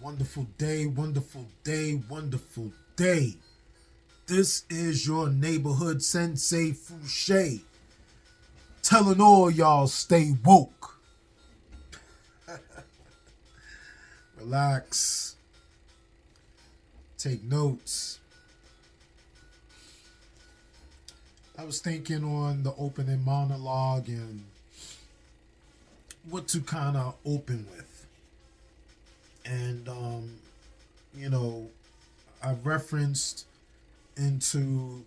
Wonderful day, wonderful day, wonderful day. This is your neighborhood sensei Fouché, telling all y'all stay woke. Relax, take notes. I was thinking on the opening monologue and what to kind of open with. And, you know, I referenced into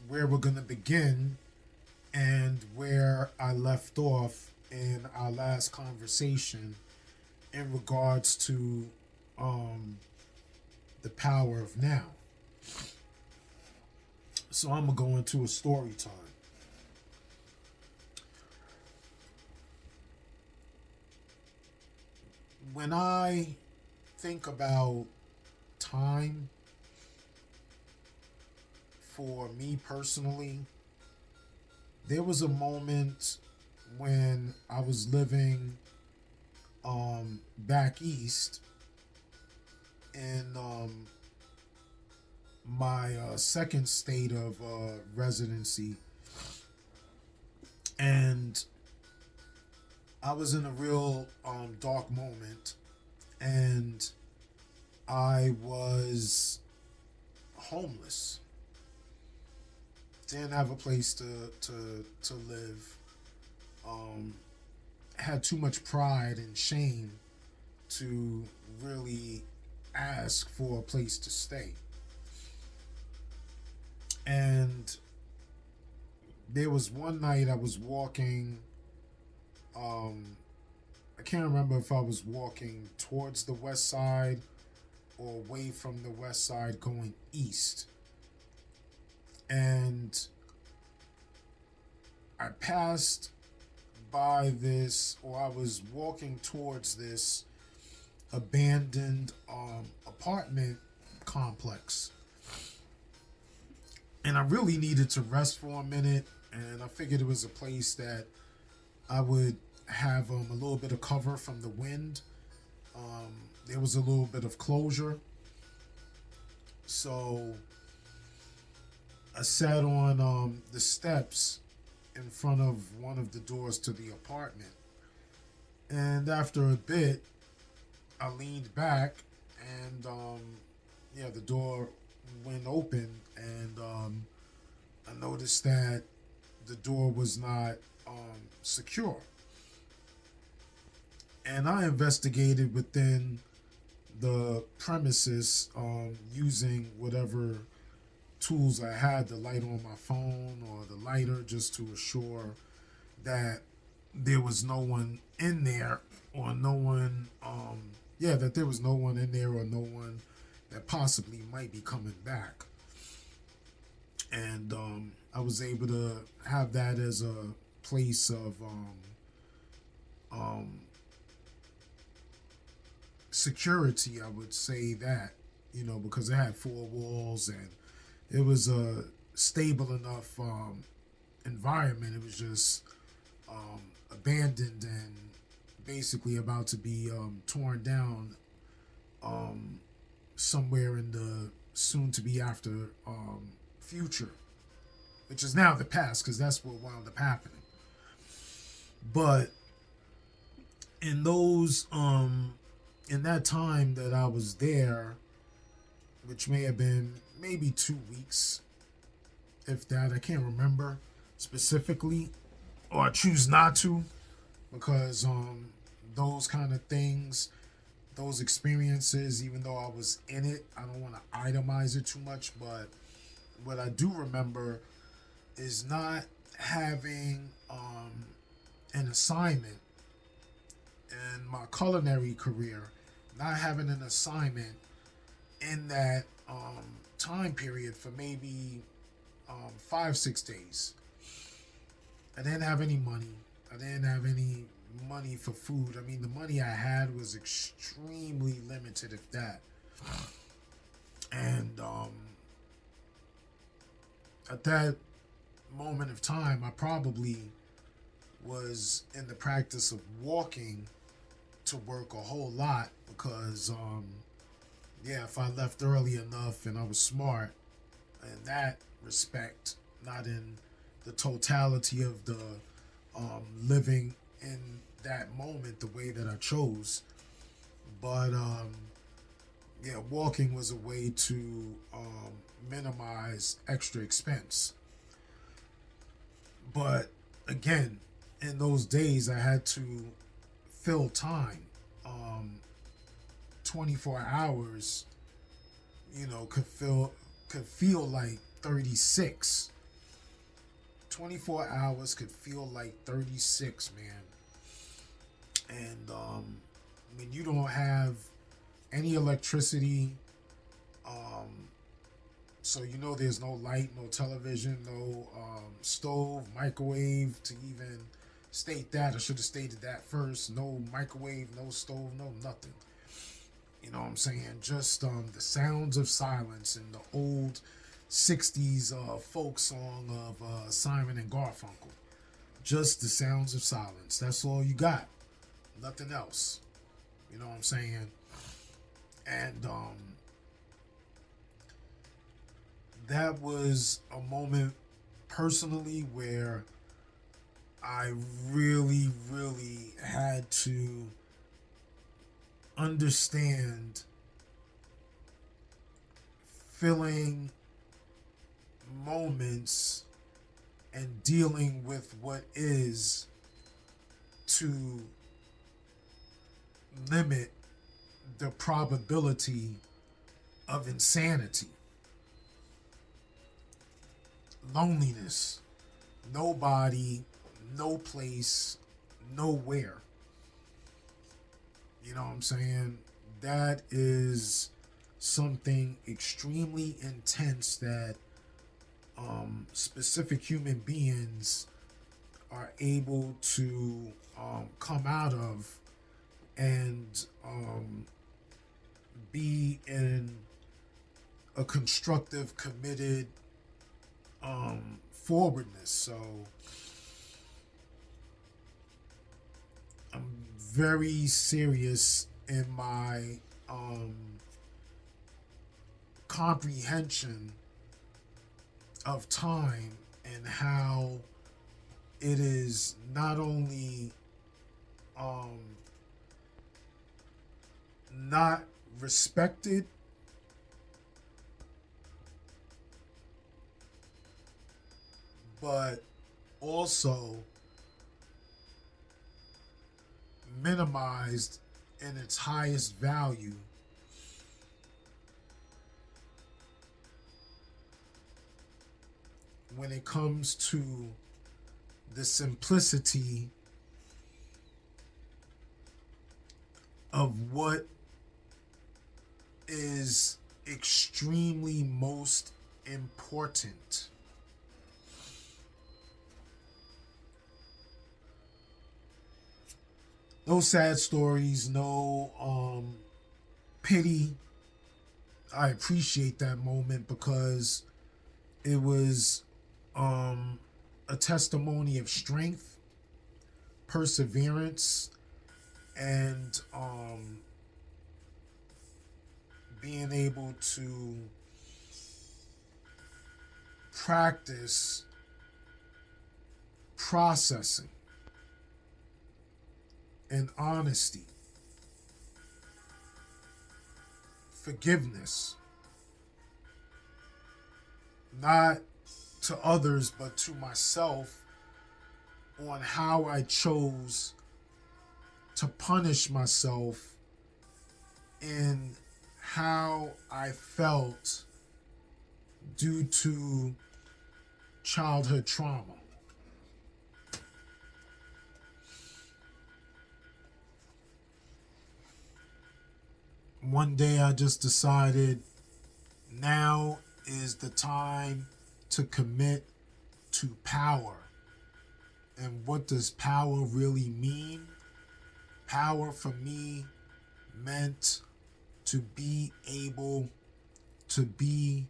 where we're going to begin and where I left off in our last conversation in regards to the power of now. So I'm going to go into a story time. When I think about time, for me personally, there was a moment when I was living back east in my second state of residency, and I was in a real dark moment, and I was homeless. Didn't have a place to live. Had too much pride and shame to really ask for a place to stay. And there was one night I was walking. I can't remember if I was walking towards the west side or away from the west side going east. And I passed by this, or I was walking towards this abandoned apartment complex. And I really needed to rest for a minute, and I figured it was a place that I would have a little bit of cover from the wind. There was a little bit of closure. So I sat on the steps in front of one of the doors to the apartment. And after a bit, I leaned back and, the door went open, and I noticed that the door was not secure. And I investigated within the premises using whatever tools I had, the light on my phone or the lighter, just to assure that there was no one in there, or no one, that there was no one in there, or no one that possibly might be coming back. And I was able to have that as a place of security, I would say that, because it had four walls and it was a stable enough environment. It was just abandoned and basically about to be torn down somewhere in the soon to be after future, which is now the past, because that's what wound up happening. But in those in that time that I was there, which may have been maybe 2 weeks, if that, I can't remember specifically, or I choose not to, because those kind of things, those experiences, even though I was in it, I don't want to itemize it too much, but what I do remember is not having an assignment in my culinary career, not having an assignment in that time period for maybe 5-6 days. I didn't have any money. I didn't have any money for food. I mean, the money I had was extremely limited, if that. And at that moment of time, I probably was in the practice of walking to work a whole lot, because yeah, if I left early enough and I was smart in that respect, not in the totality of the living in that moment the way that I chose. But yeah, walking was a way to minimize extra expense. But again, in those days, I had to fill time. Um, 24 hours, could feel like 36. 24 hours could feel like 36, man. And when you don't have any electricity, um, so there's no light, no television, no stove, microwave to even state that. I should have stated that first. No microwave, no stove, no nothing. You know what I'm saying? Just the sounds of silence and the old 60s folk song of Simon and Garfunkel. Just the sounds of silence. That's all you got. Nothing else. You know what I'm saying? And that was a moment personally where I really, really had to understand filling moments and dealing with what is to limit the probability of insanity. Loneliness. Nobody, no place, nowhere. You know what I'm saying? That is something extremely intense that specific human beings are able to come out of and be in a constructive, committed forwardness. So I'm very serious in my comprehension of time and how it is not only not respected, but also minimized in its highest value when it comes to the simplicity of what is extremely most important. No sad stories, no pity. I appreciate that moment because it was a testimony of strength, perseverance, and being able to practice processing and honesty, forgiveness, not to others but to myself, on how I chose to punish myself in how I felt due to childhood trauma. One day I just decided now is the time to commit to power. And what does power really mean? Power for me meant to be able to be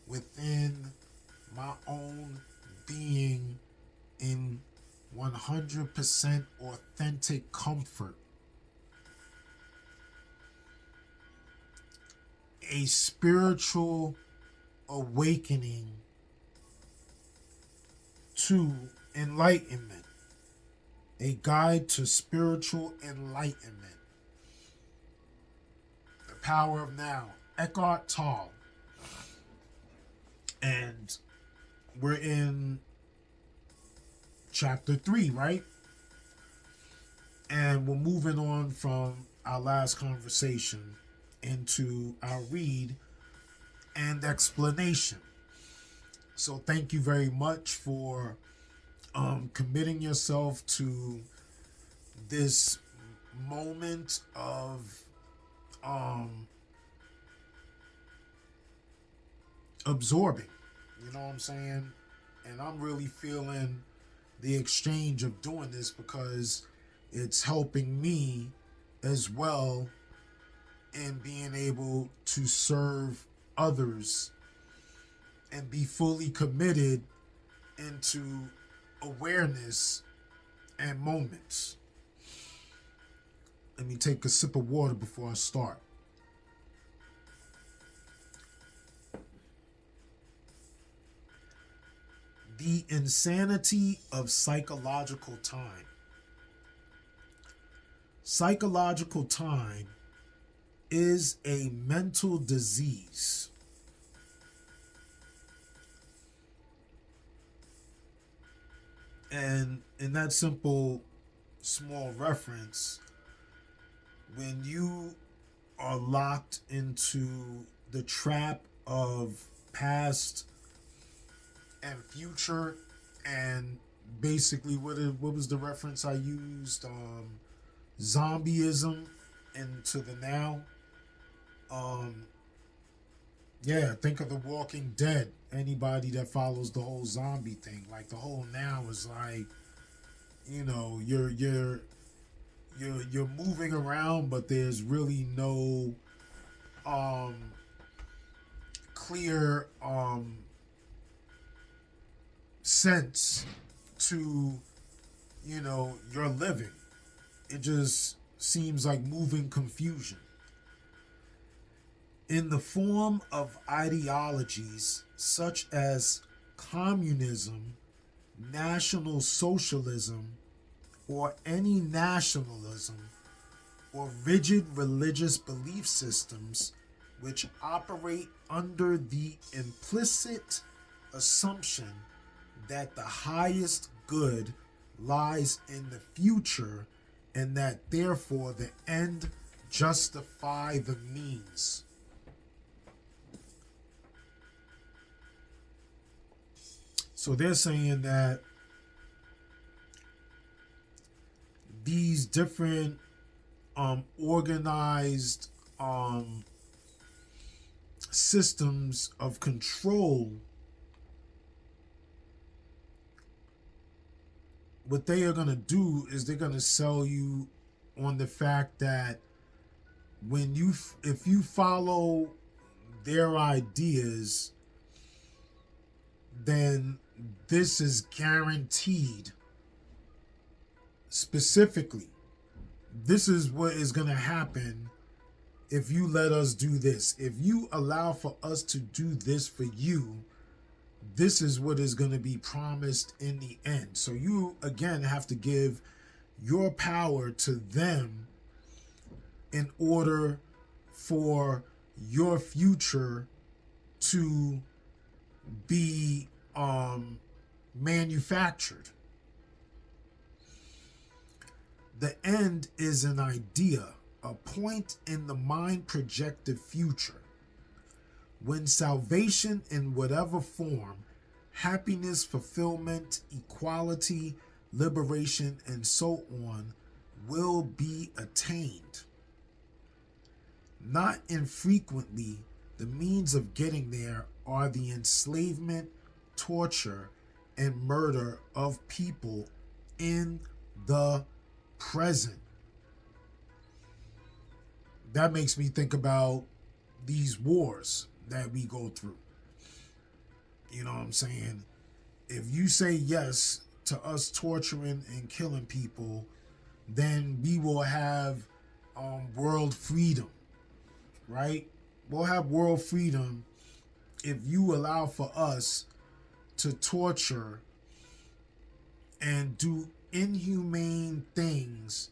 within my own being in 100% authentic comfort. a spiritual awakening to enlightenment. A guide to spiritual enlightenment. The Power of Now. Eckhart Tolle. And we're in chapter 3, right? And we're moving on from our last conversation into our read and explanation. So thank you very much for committing yourself to this moment of absorbing. You know what I'm saying? And I'm really feeling the exchange of doing this because it's helping me as well in being able to serve others and be fully committed into awareness and moments. Let me take a sip of water before I start. The insanity of psychological time. Psychological time is a mental disease. And in that simple, small reference, when you are locked into the trap of past and future, and basically what was the reference I used? Zombieism into the now. Yeah, think of The Walking Dead. Anybody that follows the whole zombie thing, like the whole now is like, you're moving around, but there's really no clear sense to your living. It just seems like moving confusion. In the form of ideologies such as communism, National Socialism, or any nationalism, or rigid religious belief systems which operate under the implicit assumption that the highest good lies in the future and that therefore the end justify the means. So they're saying that these different organized systems of control, what they are going to do is they're going to sell you on the fact that if you follow their ideas, then this is guaranteed. Specifically, this is what is going to happen if you let us do this. If you allow for us to do this for you, this is what is going to be promised in the end. So you, again, have to give your power to them in order for your future to be manufactured. The end is an idea, a point in the mind projected future. When salvation in whatever form, happiness, fulfillment, equality, liberation, and so on, will be attained. Not infrequently, the means of getting there are the enslavement, torture, and murder of people in the present. That makes me think about these wars that we go through. You know what I'm saying? If you say yes to us torturing and killing people, then we will have world freedom, right? we'll have world freedom if you allow for us to torture and do inhumane things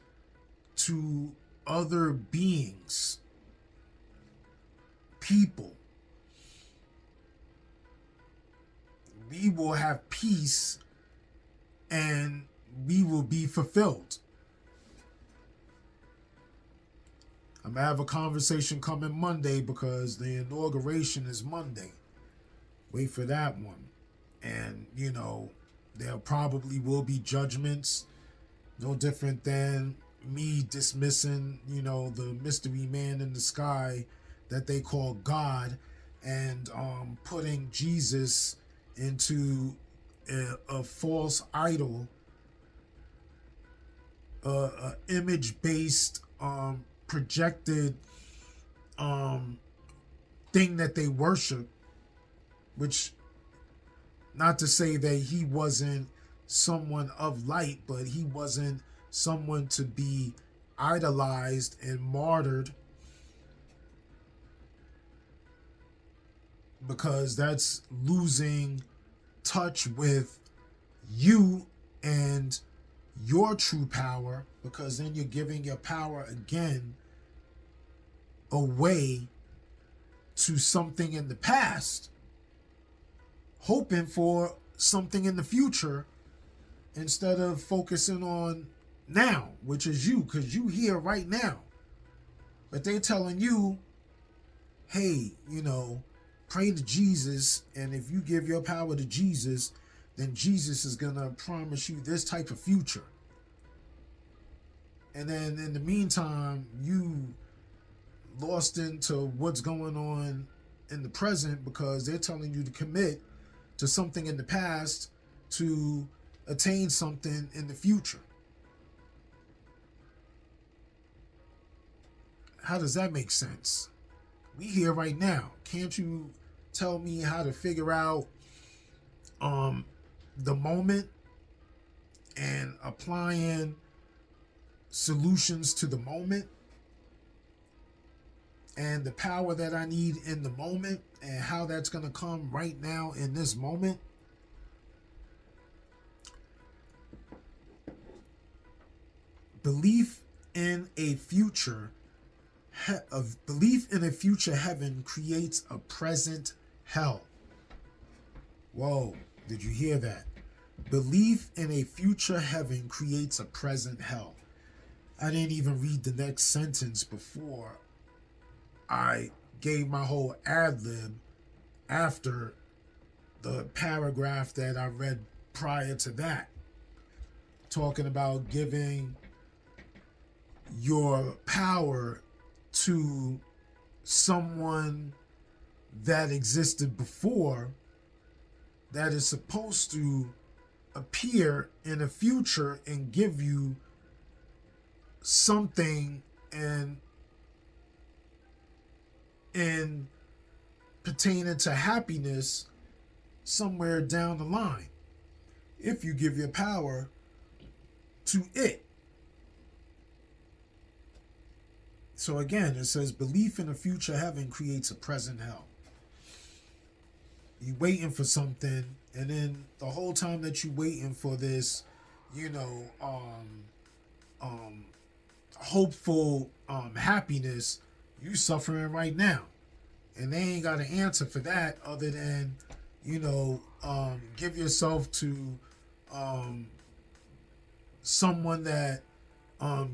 to other beings, people. We will have peace and we will be fulfilled. I'm going to have a conversation coming Monday because the inauguration is Monday. Wait for that one. And, there probably will be judgments, no different than me dismissing, the mystery man in the sky that they call God, and putting Jesus into a false idol, a image-based, projected thing that they worship, which, not to say that he wasn't someone of light, but he wasn't someone to be idolized and martyred, because that's losing touch with you and your true power, because then you're giving your power again away to something in the past, hoping for something in the future instead of focusing on now, which is you, because you here right now. But they're telling you, hey, pray to Jesus, and if you give your power to Jesus, then Jesus is going to promise you this type of future. And then in the meantime, you lost into what's going on in the present because they're telling you to commit to something in the past to attain something in the future. How does that make sense? We here right now. Can't you tell me how to figure out the moment and applying solutions to the moment and the power that I need in the moment and how that's going to come right now in this moment? Belief in a future heaven creates a present hell. Whoa, did you hear that? Belief in a future heaven creates a present hell. I didn't even read the next sentence before I gave my whole ad-lib after the paragraph that I read prior to that, talking about giving your power to someone that existed before, that is supposed to appear in the future and give you something and pertaining to happiness somewhere down the line if you give your power to it. So again, it says belief in a future heaven creates a present hell. You waiting for something, and then the whole time that you waiting for this, hopeful happiness, you suffering right now. And they ain't got an answer for that other than, give yourself to someone that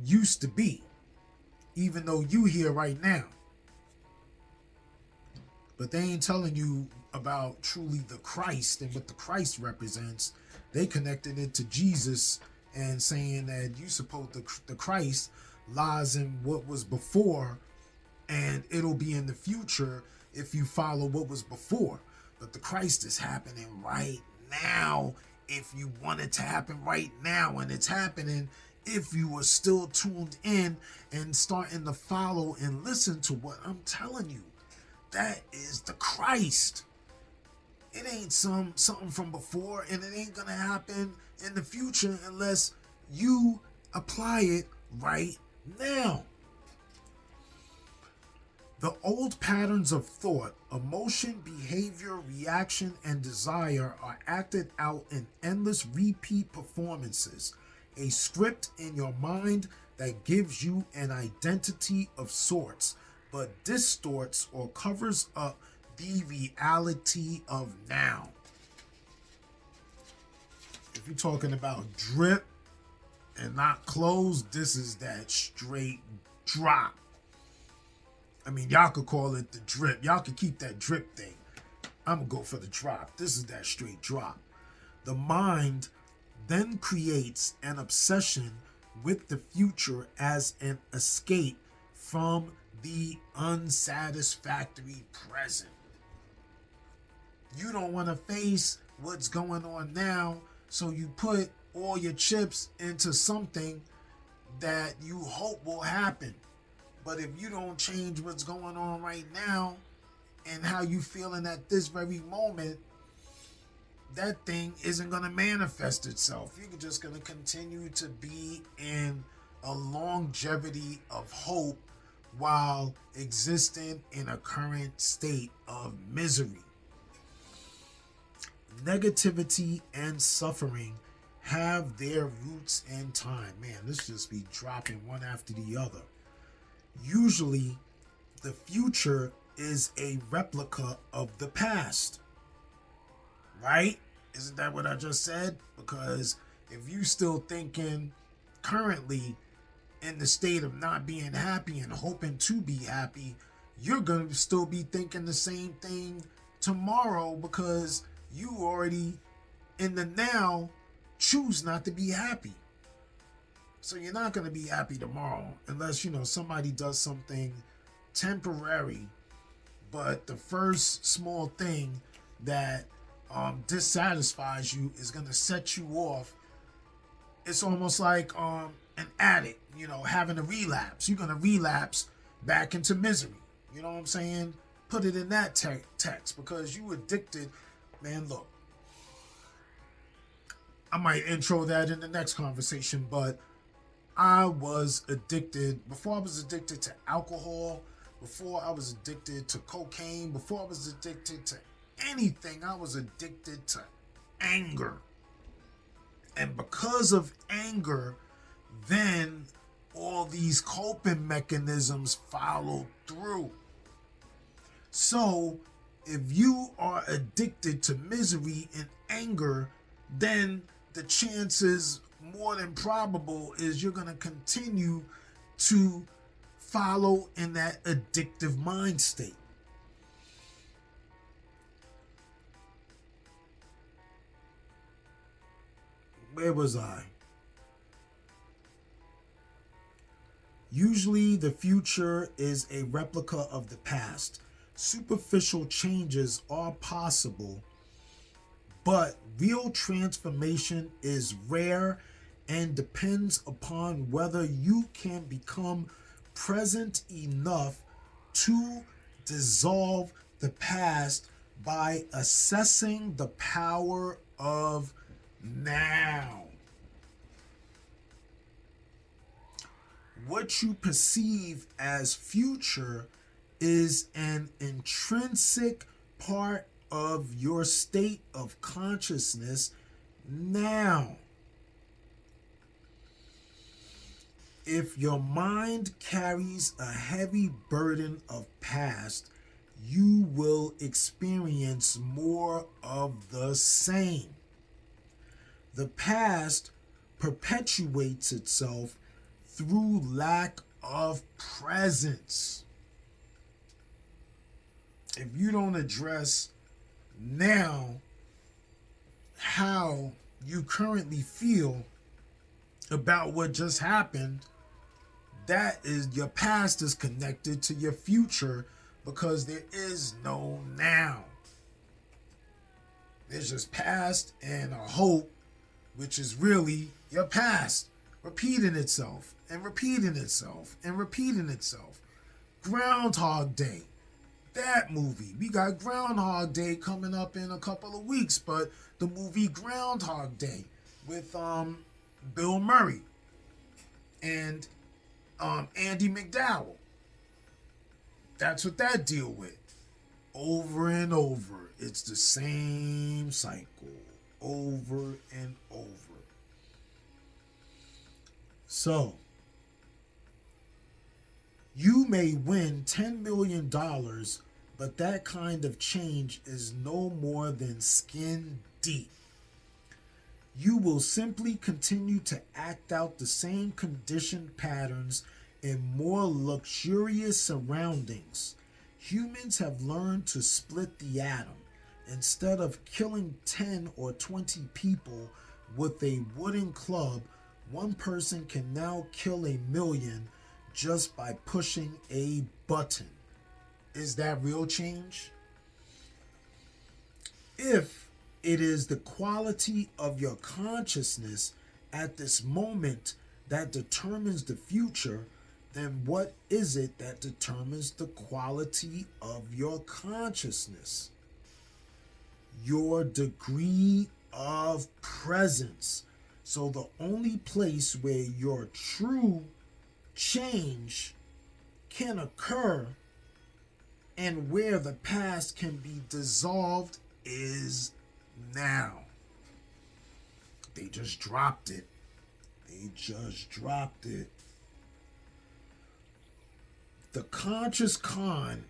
used to be, even though you here right now. But they ain't telling you about truly the Christ and what the Christ represents. They connected it to Jesus and saying that you suppose the Christ lies in what was before, and it'll be in the future if you follow what was before. But the Christ is happening right now if you want it to happen right now, and it's happening if you are still tuned in and starting to follow and listen to what I'm telling you. That is the Christ. It ain't something from before, and it ain't gonna happen in the future unless you apply it right now. The old patterns of thought, emotion, behavior, reaction, and desire are acted out in endless repeat performances, a script in your mind that gives you an identity of sorts, but distorts or covers up the reality of now. If you're talking about drip and not clothes, this is that straight drop. I mean, y'all could call it the drip. Y'all could keep that drip thing. I'm going to go for the drop. This is that straight drop. The mind then creates an obsession with the future as an escape from the unsatisfactory present. You don't want to face what's going on now, so you put all your chips into something that you hope will happen. But if you don't change what's going on right now and how you feeling at this very moment, that thing isn't going to manifest itself. You're just going to continue to be in a longevity of hope while existing in a current state of misery. Negativity and suffering have their roots in time. Man, this just be dropping one after the other. Usually, the future is a replica of the past. Right? Isn't that what I just said? Because if you still thinking currently in the state of not being happy and hoping to be happy, you're going to still be thinking the same thing tomorrow because you already in the now choose not to be happy. So you're not going to be happy tomorrow unless, somebody does something temporary. But the first small thing that dissatisfies you is going to set you off. It's almost like an addict, having a relapse. You're going to relapse back into misery. You know what I'm saying? Put it in that text because you addicted. Man, look, I might intro that in the next conversation, but I was addicted. Before I was addicted to alcohol, before I was addicted to cocaine, before I was addicted to anything, I was addicted to anger. And because of anger, then all these coping mechanisms follow through. So if you are addicted to misery and anger, then the chances more than probable is you're going to continue to follow in that addictive mind state. Where was I? Usually the future is a replica of the past. Superficial changes are possible, but real transformation is rare and depends upon whether you can become present enough to dissolve the past by assessing the power of now. What you perceive as future is an intrinsic part of your state of consciousness now. If your mind carries a heavy burden of past, you will experience more of the same. The past perpetuates itself through lack of presence. If you don't address now how you currently feel about what just happened, that is, your past is connected to your future because there is no now. There's just past and a hope, which is really your past repeating itself and repeating itself and repeating itself. Groundhog Day. That movie. We got Groundhog Day coming up in a couple of weeks, but the movie Groundhog Day with Bill Murray and Andy McDowell. That's what that deal with. Over and over. It's the same cycle. Over and over. So, you may win $10 million, but that kind of change is no more than skin deep. You will simply continue to act out the same conditioned patterns in more luxurious surroundings. Humans have learned to split the atom. Instead of killing 10 or 20 people with a wooden club, one person can now kill 1,000,000 just by pushing a button. Is that real change? If it is the quality of your consciousness at this moment that determines the future, then what is it that determines the quality of your consciousness? Your degree of presence. So the only place where your true change can occur and where the past can be dissolved is now. They just dropped it. They just dropped it. The conscious con,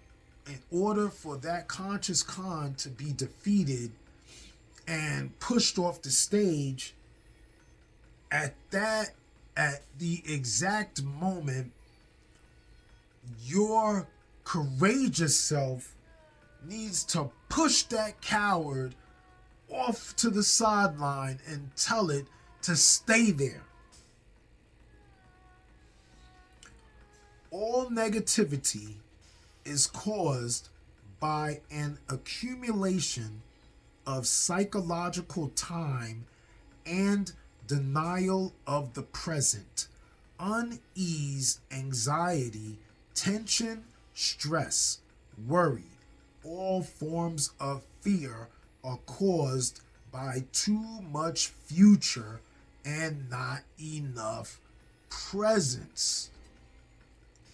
in order for that conscious con to be defeated and pushed off the stage, at the exact moment, your courageous self needs to push that coward off to the sideline and tell it to stay there. All negativity is caused by an accumulation of psychological time and denial of the present. Unease, anxiety, tension, stress, worry, all forms of fear are caused by too much future and not enough presence.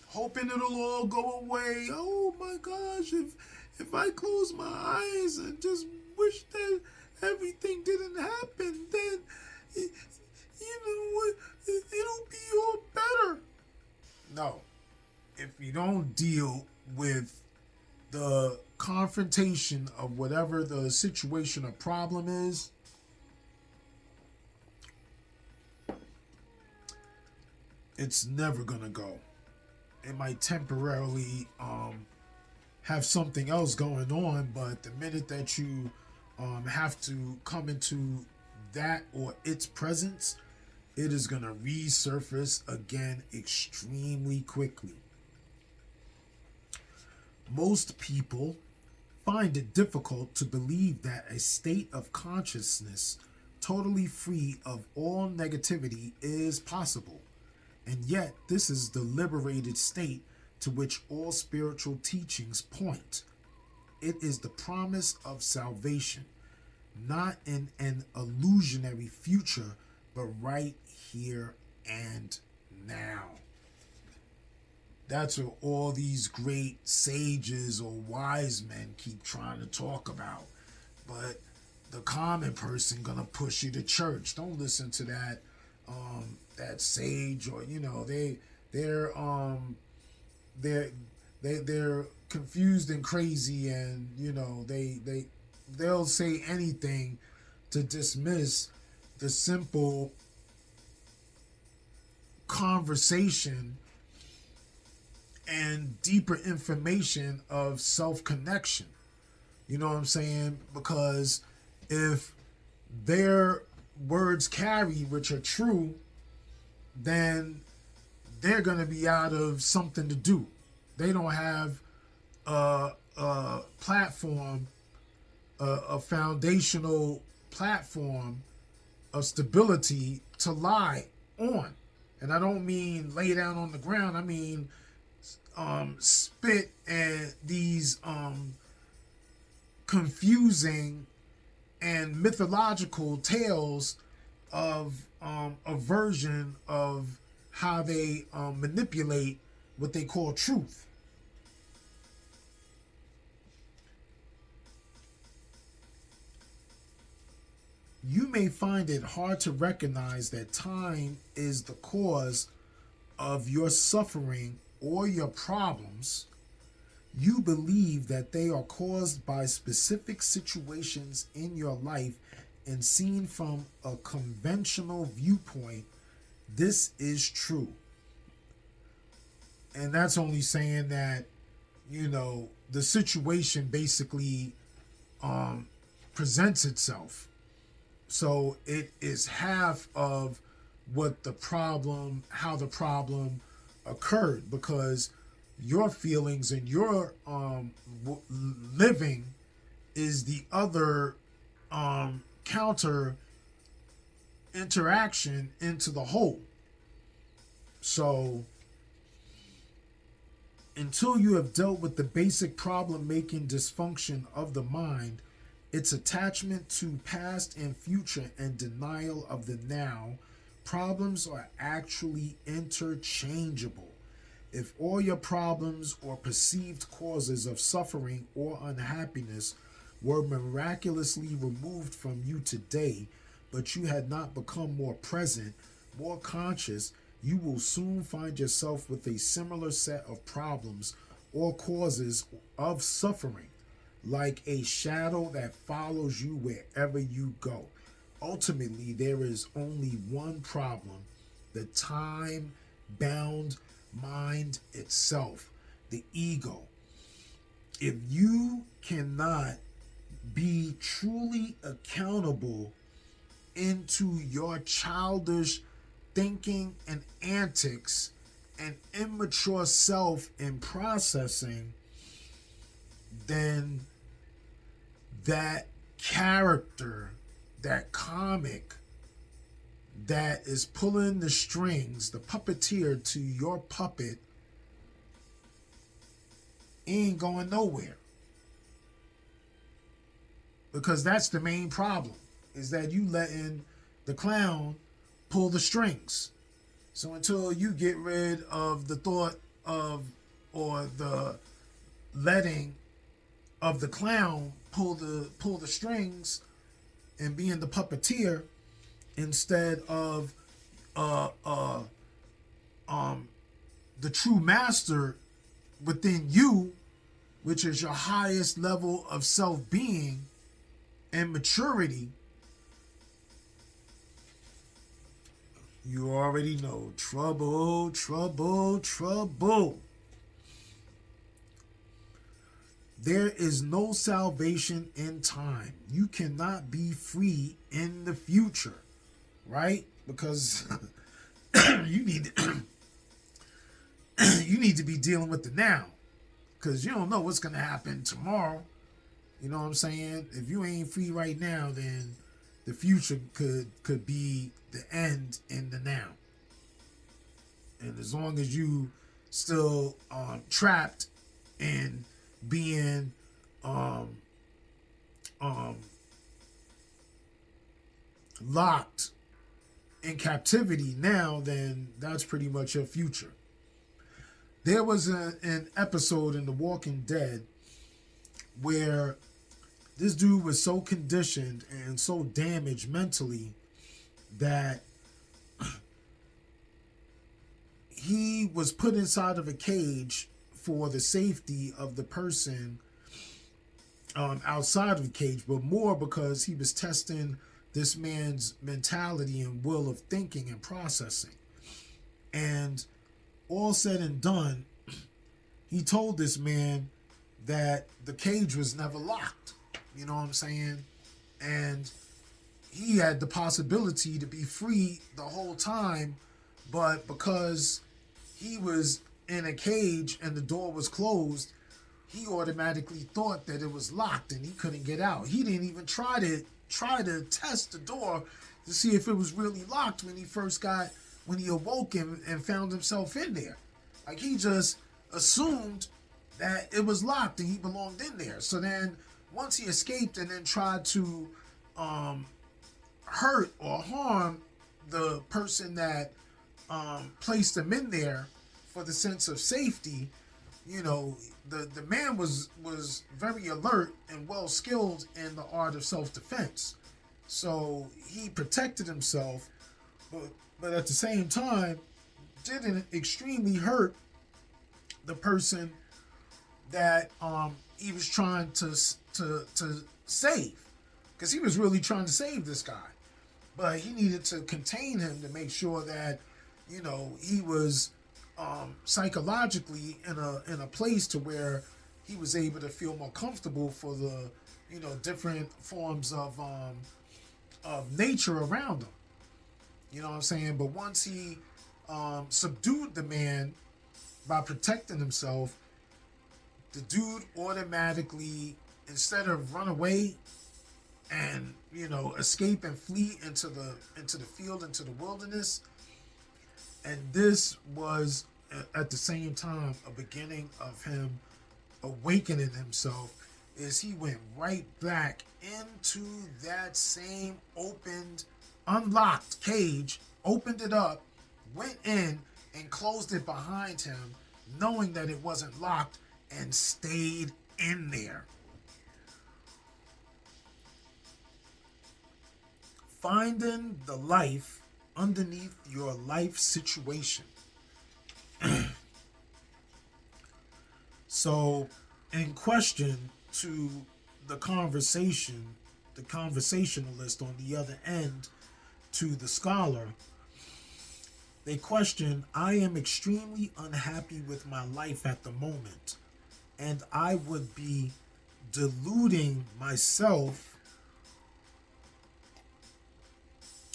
Hoping it'll all go away. Oh my gosh, if I close my eyes and just wish that everything didn't happen, then it'll be all better. No. If you don't deal with the confrontation of whatever the situation or problem is, it's never gonna go. It might temporarily have something else going on, but the minute that you have to come into that or its presence, it is going to resurface again extremely quickly. Most people find it difficult to believe that a state of consciousness totally free of all negativity is possible. And yet, this is the liberated state to which all spiritual teachings point. It is the promise of salvation, not in an illusionary future, but right here and now. That's what all these great sages or wise men keep trying to talk about. But the common person gonna push you to church. Don't listen to that sage, or they're confused and crazy, and they'll say anything to dismiss the simple conversation and deeper information of self-connection. You know what I'm saying? Because if their words carry, which are true, then they're going to be out of something to do. They don't have a platform, a foundational platform of stability to lie on. And I don't mean lay down on the ground. I mean spit and these confusing and mythological tales of a version of how they manipulate what they call truth. may find it hard to recognize that time is the cause of your suffering or your problems. You believe that they are caused by specific situations in your life, and seen from a conventional viewpoint, this is true. And that's only saying that, the situation basically presents itself. So it is half of how the problem occurred, because your feelings and your living is the other counter interaction into the whole. So until you have dealt with the basic problem making dysfunction of the mind, its attachment to past and future and denial of the now, problems are actually interchangeable. If all your problems or perceived causes of suffering or unhappiness were miraculously removed from you today, but you had not become more present, more conscious, you will soon find yourself with a similar set of problems or causes of suffering, like a shadow that follows you wherever you go. Ultimately, there is only one problem: the time bound mind itself, the ego. If you cannot be truly accountable into your childish thinking and antics and immature self in processing, then that character, that comic that is pulling the strings, the puppeteer to your puppet, ain't going nowhere. Because that's the main problem, is that you letting the clown pull the strings. So until you get rid of the thought of, or the letting of the clown pull the strings and being the puppeteer, instead of the true master within you, which is your highest level of self-being and maturity, you already know. Trouble, trouble, trouble. There is no salvation in time. You cannot be free in the future, right? Because you need to be dealing with the now, because you don't know what's going to happen tomorrow. You know what I'm saying? If you ain't free right now, then the future could be the end in the now. And as long as you still trapped in being locked in captivity now, then that's pretty much your future. There was an episode in The Walking Dead where this dude was so conditioned and so damaged mentally that he was put inside of a cage for the safety of the person outside of the cage, but more because he was testing this man's mentality and will of thinking and processing. And all said and done, he told this man that the cage was never locked. You know what I'm saying? And he had the possibility to be free the whole time, but because he was in a cage and the door was closed, he automatically thought that it was locked and he couldn't get out. He didn't even try to test the door to see if it was really locked when he awoke and found himself in there. Like, he just assumed that it was locked and he belonged in there. So then once he escaped and then tried to hurt or harm the person that placed him in there for the sense of safety, the man was very alert and well skilled in the art of self-defense. So he protected himself, but at the same time didn't extremely hurt the person that he was trying to save, because he was really trying to save this guy, but he needed to contain him to make sure that he was psychologically in a place to where he was able to feel more comfortable for the different forms of nature around him. You know what I'm saying? But once he subdued the man by protecting himself, the dude automatically, instead of run away and escape and flee into the field, into the wilderness, and this was at the same time a beginning of him awakening himself, is he went right back into that same opened, unlocked cage, opened it up, went in and closed it behind him, knowing that it wasn't locked, and stayed in there. Finding the life underneath your life situation. So, in question to the conversationalist on the other end, to the scholar, they question, I am extremely unhappy with my life at the moment, and I would be deluding myself,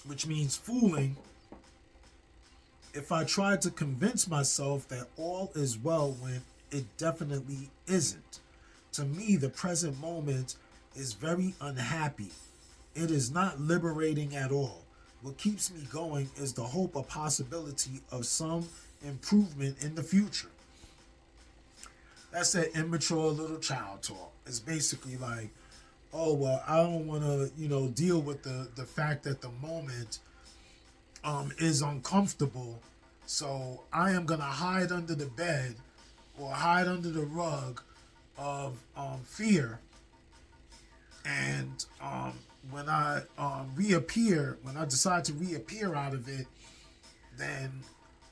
which means fooling, if I tried to convince myself that all is well when it definitely isn't. To me, the present moment is very unhappy. It is not liberating at all. What keeps me going is the hope or possibility of some improvement in the future. That's that immature little child talk. It's basically like, oh, well, I don't want to, deal with the fact that the moment is uncomfortable. So I am going to hide under the bed or hide under the rug of fear. And when I when I decide to reappear out of it, then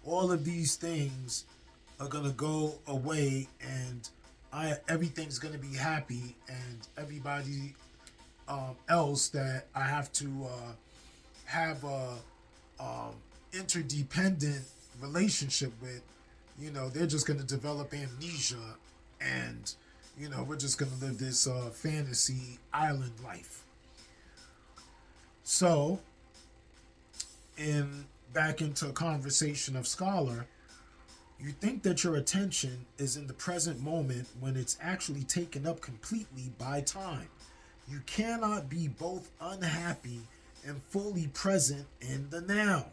all of these things are gonna go away, and everything's gonna be happy, and everybody else that I have to have a interdependent relationship with, they're just gonna develop amnesia, and we're just gonna live this fantasy island life. So, back into a conversation of scholar, you think that your attention is in the present moment when it's actually taken up completely by time. You cannot be both unhappy and fully present in the now.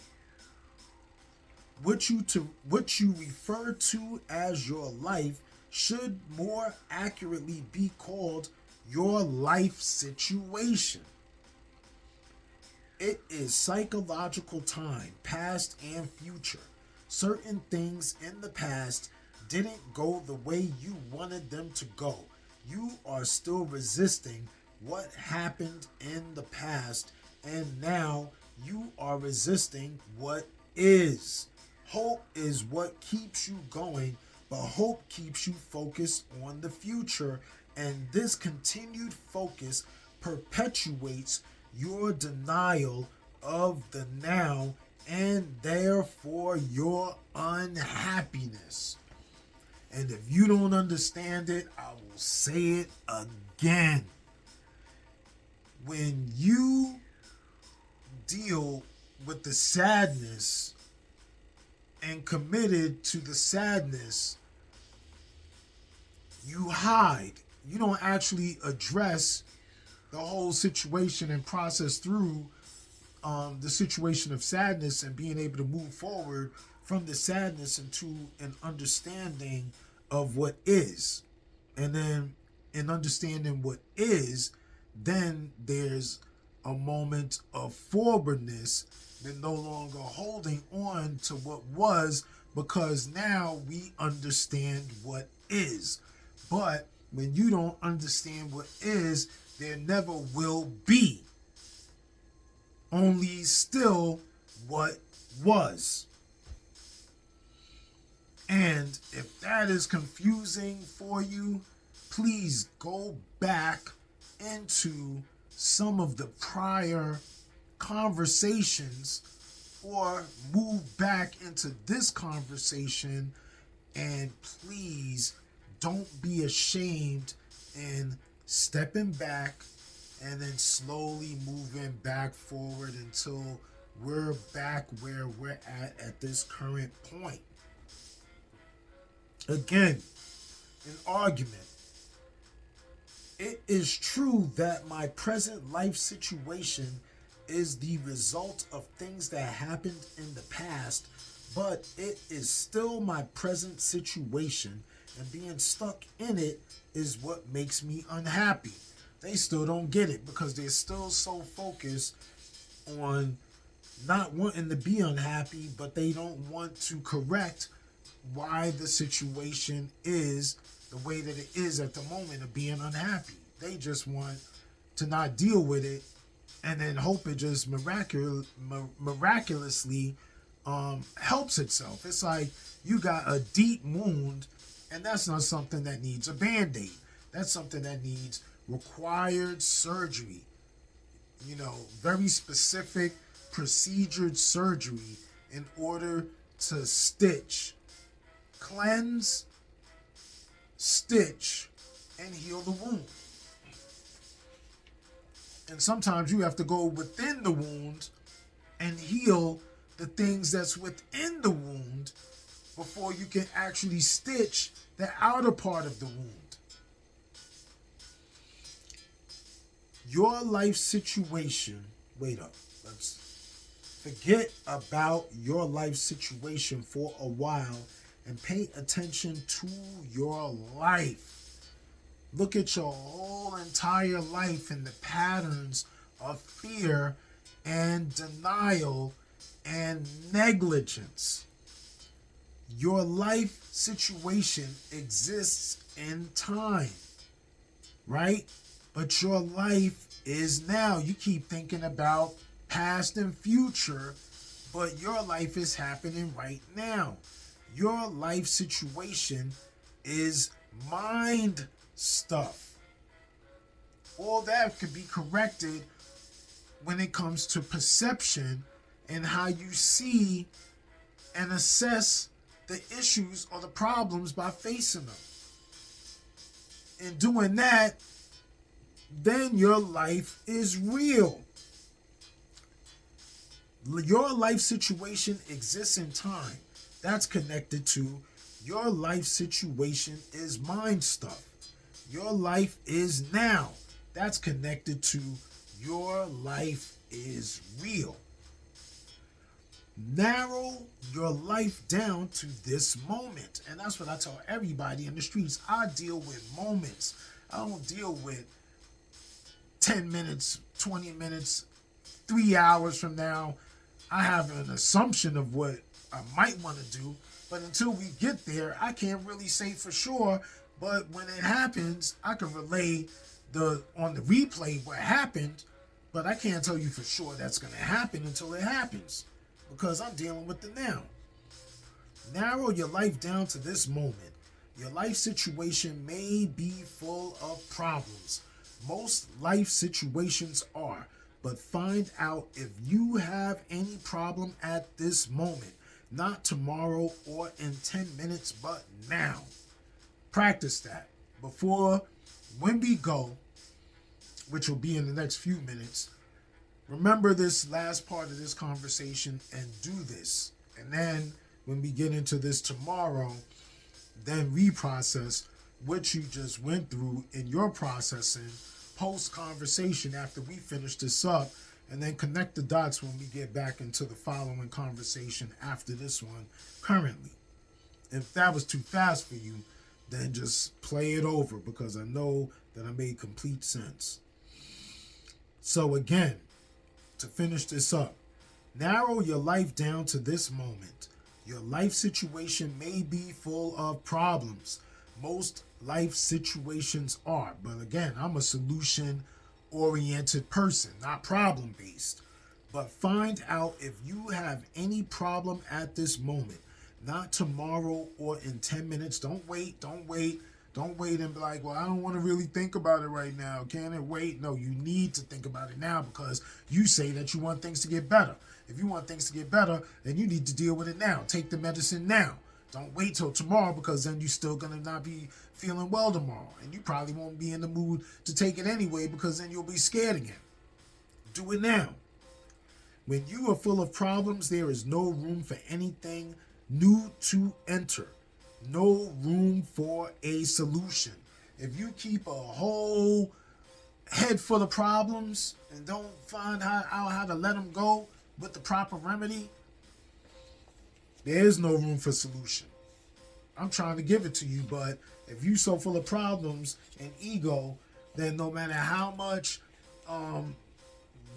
What you refer to as your life should more accurately be called your life situation. It is psychological time, past and future. Certain things in the past didn't go the way you wanted them to go. You are still resisting what happened in the past, and now you are resisting what is. Hope is what keeps you going, but hope keeps you focused on the future, and this continued focus perpetuates your denial of the now, and therefore your unhappiness. And if you don't understand it, I will say it again. When you deal with the sadness and committed to the sadness, you hide. You don't actually address the whole situation and process through the situation of sadness and being able to move forward from the sadness into an understanding of what is. And then in understanding what is, then there's a moment of forwardness. They're no longer holding on to what was, because now we understand what is. But when you don't understand what is, there never will be. only still what was. And if that is confusing for you, please go back into some of the prior conversations or move back into this conversation, and please don't be ashamed in stepping back and then slowly moving back forward until we're back where we're at this current point. Again, an argument. It is true that my present life situation is the result of things that happened in the past, but it is still my present situation, and being stuck in it is what makes me unhappy. They still don't get it because they're still so focused on not wanting to be unhappy, but they don't want to correct why the situation is the way that it is at the moment of being unhappy. They just want to not deal with it and then hope it just miraculously helps itself. It's like you got a deep wound, and that's not something that needs a band-aid. That's something that needs required surgery. Very specific procedured surgery in order to cleanse, stitch, and heal the wound. And sometimes you have to go within the wound and heal the things that's within the wound before you can actually stitch the outer part of the wound. Your life situation, wait up, let's forget about your life situation for a while and pay attention to your life. Look at your whole entire life and the patterns of fear and denial and negligence. Your life situation exists in time, right? But your life is now. You keep thinking about past and future, but your life is happening right now. Your life situation is mind stuff. All that could be corrected when it comes to perception and how you see and assess the issues or the problems by facing them. In doing that, then your life is real. Your life situation exists in time. That's connected to your life situation is mind stuff. Your life is now. That's connected to your life is real. Narrow your life down to this moment. And that's what I tell everybody in the streets. I deal with moments. I don't deal with 10 minutes, 20 minutes, 3 hours from now. I have an assumption of what I might want to do, but until we get there, I can't really say for sure. But when it happens, I can relay on the replay what happened, but I can't tell you for sure that's going to happen until it happens, because I'm dealing with the now. Narrow your life down to this moment. Your life situation may be full of problems. Most life situations are, but find out if you have any problem at this moment, not tomorrow or in 10 minutes, but now. Practice that before, when we go, which will be in the next few minutes. Remember this last part of this conversation and do this. And then when we get into this tomorrow, then reprocess what you just went through in your processing post-conversation after we finish this up, and then connect the dots when we get back into the following conversation after this one currently. If that was too fast for you, then just play it over, because I know that I made complete sense. So again, to finish this up, narrow your life down to this moment. Your life situation may be full of problems. Most life situations are. But again, I'm a solution-oriented person, not problem-based. But find out if you have any problem at this moment, not tomorrow or in 10 minutes. Don't wait. Don't wait and be like, well, I don't want to really think about it right now. Can it wait? No, you need to think about it now because you say that you want things to get better. If you want things to get better, then you need to deal with it now. Take the medicine now. Don't wait till tomorrow because then you're still going to not be feeling well tomorrow. And you probably won't be in the mood to take it anyway because then you'll be scared again. Do it now. When you are full of problems, there is no room for anything new to enter. No room for a solution. If you keep a whole head full of problems and don't find out how to let them go with the proper remedy, there is no room for solution. I'm trying to give it to you, but if you so full of problems and ego, then no matter how much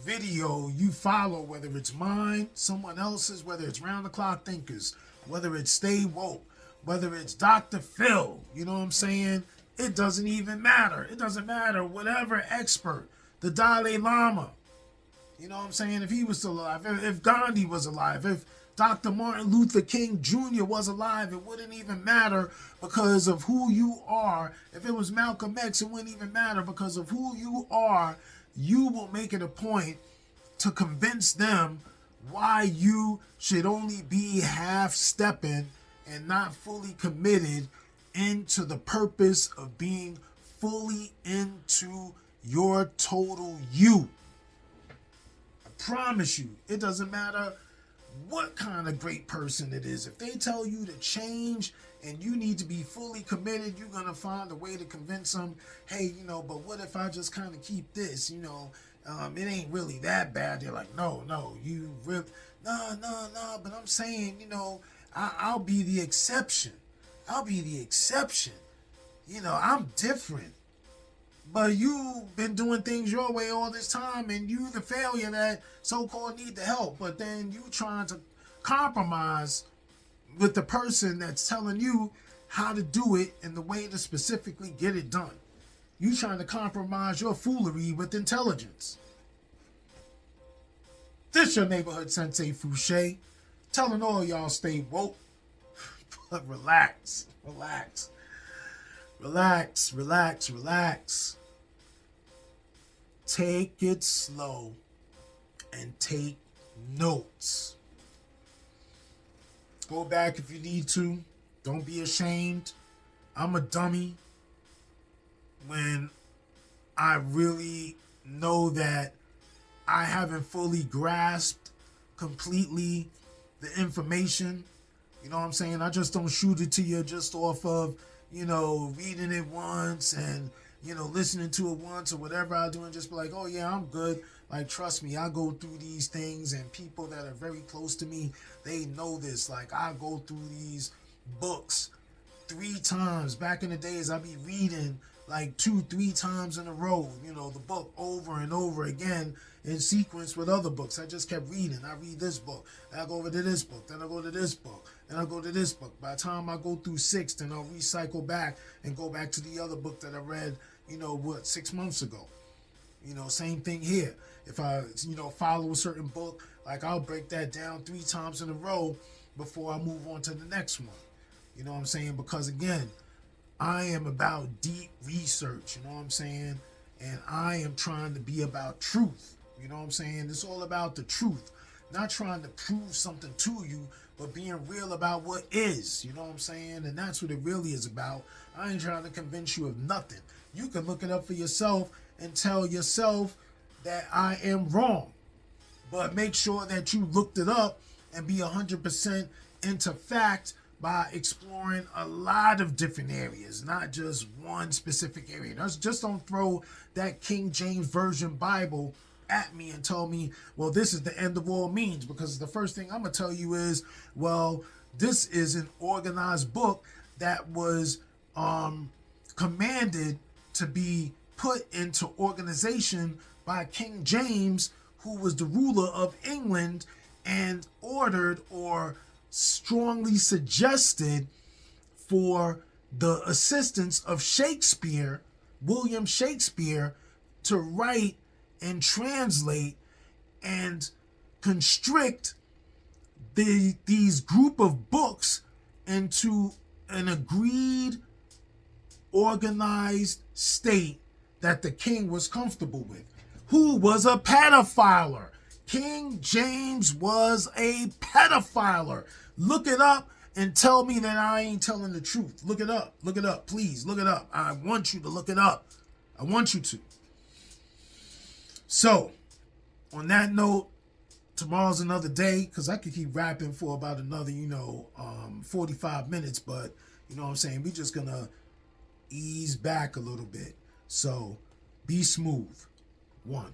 video you follow, whether it's mine, someone else's, whether it's round the clock thinkers, whether it's Stay Woke, whether it's Dr. Phil, you know what I'm saying? It doesn't even matter. It doesn't matter. Whatever expert, the Dalai Lama, you know what I'm saying? If he was still alive, if Gandhi was alive, if Dr. Martin Luther King Jr. was alive, it wouldn't even matter because of who you are. If it was Malcolm X, it wouldn't even matter because of who you are. You will make it a point to convince them why you should only be half-stepping and not fully committed into the purpose of being fully into your total you. I promise you, it doesn't matter what kind of great person it is. If they tell you to change and you need to be fully committed, you're going to find a way to convince them, hey, but what if I just kind of keep this, it ain't really that bad. They're like, no, you really, no, but I'm saying, I'll be the exception. I'm different. But you've been doing things your way all this time, and you the failure that so-called need the help. But then you trying to compromise with the person that's telling you how to do it and the way to specifically get it done. You trying to compromise your foolery with intelligence. This your neighborhood Sensei Fouché, telling all y'all stay woke, but relax. Take it slow and take notes. Go back if you need to. Don't be ashamed. I'm a dummy when I really know that I haven't fully grasped completely the information. You know what I'm saying? I just don't shoot it to you just off of, reading it once and, listening to it once or whatever I do and just be like, oh yeah, I'm good. Like, trust me, I go through these things and people that are very close to me, they know this. Like, I go through these books 3 times. Back in the days, I'd be reading like 2-3 times in a row, the book over and over again in sequence with other books. I just kept reading. I read this book, then I go over to this book, then I go to this book, then I go to this book. By the time I go through 6, then I'll recycle back and go back to the other book that I read, 6 months ago. Same thing here. If I, follow a certain book, like I'll break that down 3 times in a row before I move on to the next one. You know what I'm saying? Because again, I am about deep research, you know what I'm saying? And I am trying to be about truth. You know what I'm saying? It's all about the truth. Not trying to prove something to you, but being real about what is. You know what I'm saying? And that's what it really is about. I ain't trying to convince you of nothing. You can look it up for yourself and tell yourself that I am wrong. But make sure that you looked it up and be 100% into fact by exploring a lot of different areas, not just one specific area. Just don't throw that King James Version Bible at me and tell me, well, this is the end of all means, because the first thing I'm going to tell you is, well, this is an organized book that was commanded to be put into organization by King James, who was the ruler of England, and ordered or strongly suggested for the assistance of Shakespeare, William Shakespeare, to write and translate and constrict these group of books into an agreed, organized state that the king was comfortable with, who was a pedophiler. King James was a pedophiler. Look it up and tell me that I ain't telling the truth. Look it up. Look it up. Please, look it up. I want you to look it up. I want you to. So, on that note, tomorrow's another day, because I could keep rapping for about another, 45 minutes, but, you know what I'm saying, we just going to ease back a little bit. So, be smooth. 1.